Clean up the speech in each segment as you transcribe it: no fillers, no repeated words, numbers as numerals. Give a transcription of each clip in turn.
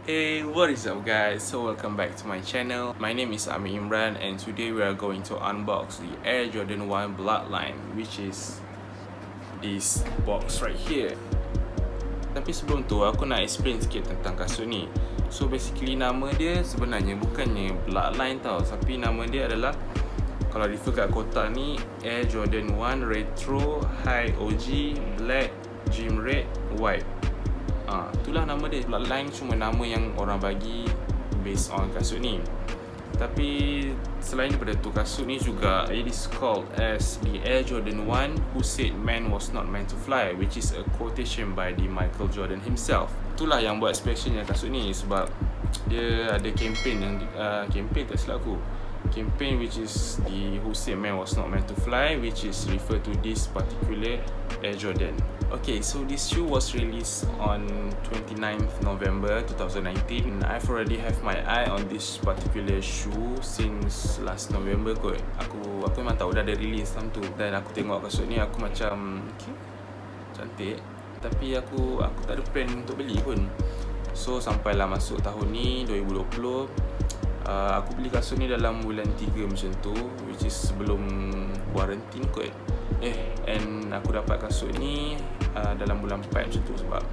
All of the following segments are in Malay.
Hey, what is up guys? So welcome back to my channel. My name is Amir Imran and today we are going to unbox the Air Jordan 1 Bloodline, which is this box right here. Tapi sebelum tu aku nak explain sikit tentang kasut ni. So basically nama dia sebenarnya bukannya Bloodline tau, tapi nama dia adalah, kalau refer kat kotak ni, Air Jordan 1 Retro High OG Black Gym Red White. Itulah nama dia. Bloodline cuma nama yang orang bagi based on kasut ni. Tapi selain daripada tu, kasut ni juga it is called as the Air Jordan 1 who said man was not meant to fly, which is a quotation by the Michael Jordan himself. Itulah yang buat specialnya kasut ni, sebab dia ada campaign yang campaign tak silap aku, campaign which is the who said man was not meant to fly, which is refer to this particular Air Jordan. Okay, so this shoe was released on 29th November 2019. I've already have my eye on this particular shoe since last November kot. Aku memang tahu dah ada release time tu, dan aku tengok kasut ni aku macam okay, cantik, tapi aku tak ada plan untuk beli pun. So sampailah masuk tahun ni 2020, aku beli kasut ni dalam bulan 3 macam tu, which is sebelum quarantine kot. And aku dapat kasut ni dalam bulan 4 macam tu, sebab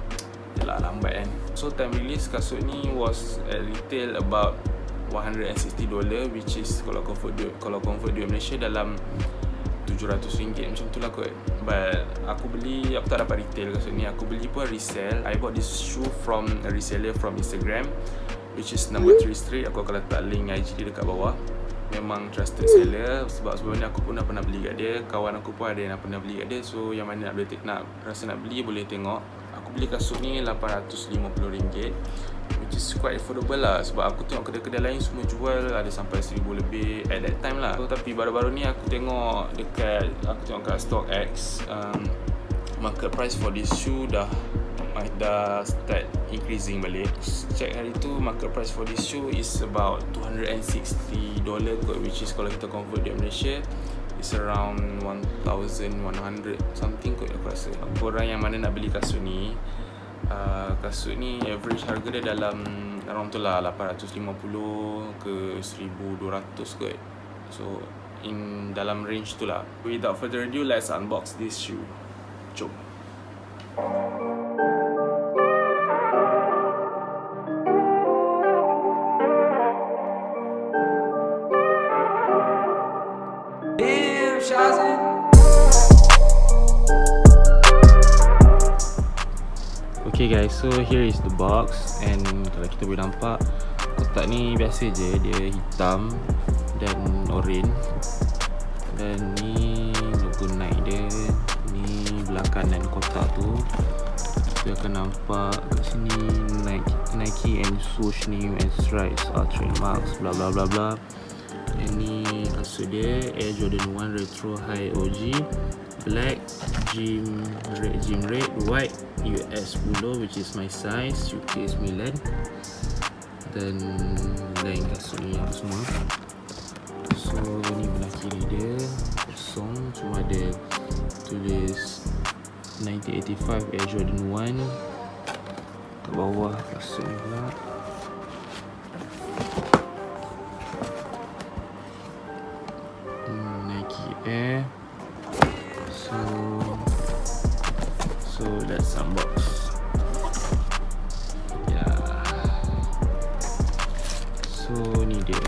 yelah lambat kan. So time release kasut ni was at retail about $160, which is kalau convert duit Malaysia dalam RM700 macam tu lah kot. But aku tak dapat retail kasut ni, aku beli pun resell. I bought this shoe from a reseller from Instagram, which is number 3 Street. Aku akan letak link IG dia dekat bawah. Memang trusted seller, sebab sebelum ni aku pun dah pernah beli kat dia. Kawan aku pun ada yang pernah beli kat dia. So yang mana nak rasa nak beli boleh tengok. Aku beli kasut ni RM850, which is quite affordable lah, sebab aku tengok kedai-kedai lain semua jual ada sampai RM1,000 lebih at that time lah. So, tapi baru-baru ni aku tengok kat StockX, market price for this shoe dah start increasing balik. Check hari tu, market price for this shoe is about $260 kot, which is kalau kita convert di Malaysia is around 1,100 something kot aku rasa. Korang yang mana nak beli kasut ni, average harga dia dalam around tu lah, 850 ke 1,200 kot. So in dalam range tu lah. Without further ado, let's unbox this shoe. Jom. Okay guys, so here is the box, and kalau kita boleh nampak, kotak ni biasa je, dia hitam dan oren, dan ni logo Nike dia. Ni belah kanan kotak tu, kita akan nampak kat sini Nike and swoosh name and stripes are trademarks, bla bla bla bla. And ni kasut dia, Air Jordan 1 Retro High OG Black Gym Red White US Bulo, which is my size, UK 9. Dan lain kasut ni apa semua. So ni belah kiri dia kosong, cuma ada tulis 1985 Air Jordan 1. Kat bawah kasut ni pula Nike Air. So let's unbox. So ni dia.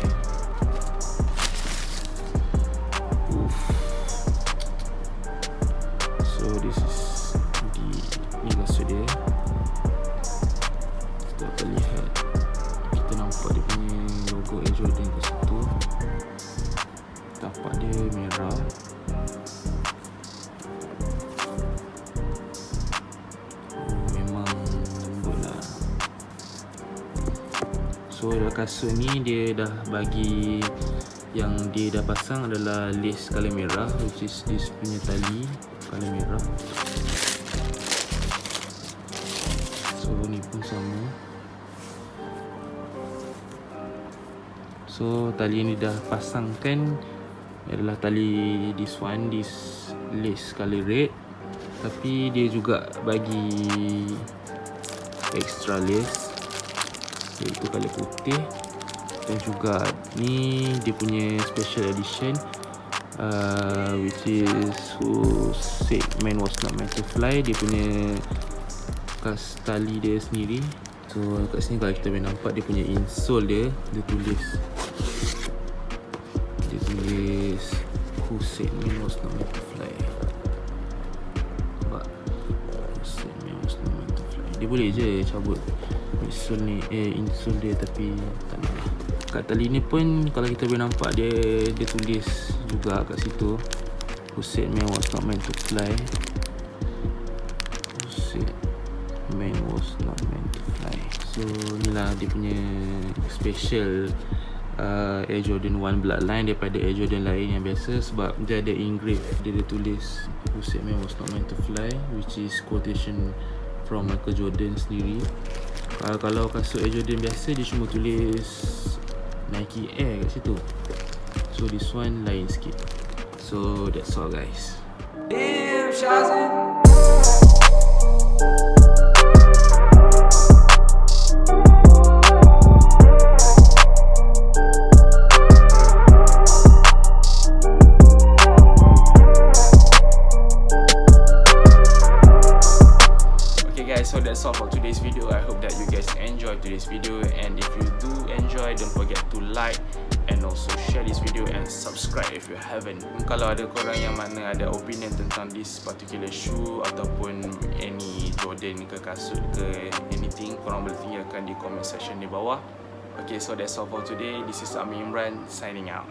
So this is ni kasut dia. Kita akan lihat, kita nampak dia punya logo Air Jordan kat situ. Tapak dia merah. So dalam kasut ni dia dah bagi, yang dia dah pasang adalah lace colour merah, which is this punya tali colour merah. So ni pun sama. So tali yang dia dah pasangkan adalah tali this lace colour red, tapi dia juga bagi extra lace. iaitu colour putih. Dan juga ni dia punya special edition, which is Who Said Man Was Not Meant to Fly. Dia punya bekas tali dia sendiri. So kat sini kalau kita boleh nampak dia punya insole dia tulis Who Said Man Was Not Meant to Fly. Nampak? Who Said Man Was Not Meant to Fly. Dia boleh je cabut insole dia, tapi tak nak lah. Kat tali ni pun kalau kita boleh nampak dia tulis juga kat situ Who Said Man Was Not Meant to Fly. Who Said Man Was Not Meant to Fly. So inilah dia punya special Air Jordan 1 Bloodline daripada Air Jordan lain yang biasa, sebab dia ada engrave, dia ada tulis Who Said Man Was Not Meant to Fly, which is quotation from Michael Jordan sendiri. Kalau kasut Air Jordan biasa dia cuma tulis Nike Air kat situ. So this one lain sikit. So that's all guys. So that's all for today's video. I hope that you guys enjoyed today's video, and if you do enjoy, don't forget to like and also share this video and subscribe if you haven't. Kalau ada korang yang mana ada opinion tentang this particular shoe ataupun any Jordan ke kasut ke anything, korang boleh tinggalkan di comment section di bawah. Okay, so that's all for today. This is Amir Imran signing out.